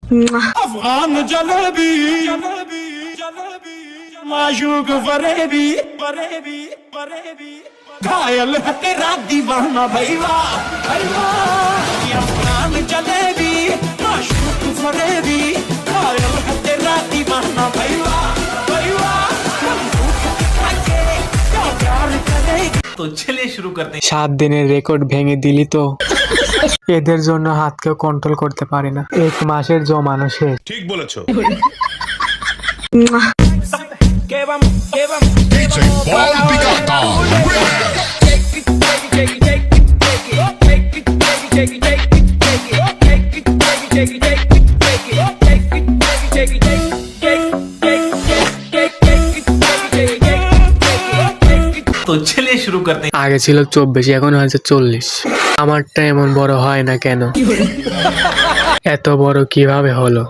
अफगान जलेबी माशूक फरेबी फरेबी फरेबी घायल है तेरा दीवाना भाई वाह अफगान जलेबी माशूक फरेबी घायल है तेरा दीवाना भाई वाह तो चलिए शुरू करते हैं। 7 দিনের রেকর্ড ভেঙে দিলি তো। এদের জন্য হাতকেও কন্ট্রোল করতে পারি না, 1 মাসের জমানো শেষ। ঠিক বলেছো। DJ Ball Picata. तो चलिए शुरू करते हैं। আগে ছিল 24, এখন হয়েছে 40। আমারটা এমন বড় হয় না কেন? এত বড় কিভাবে হলো?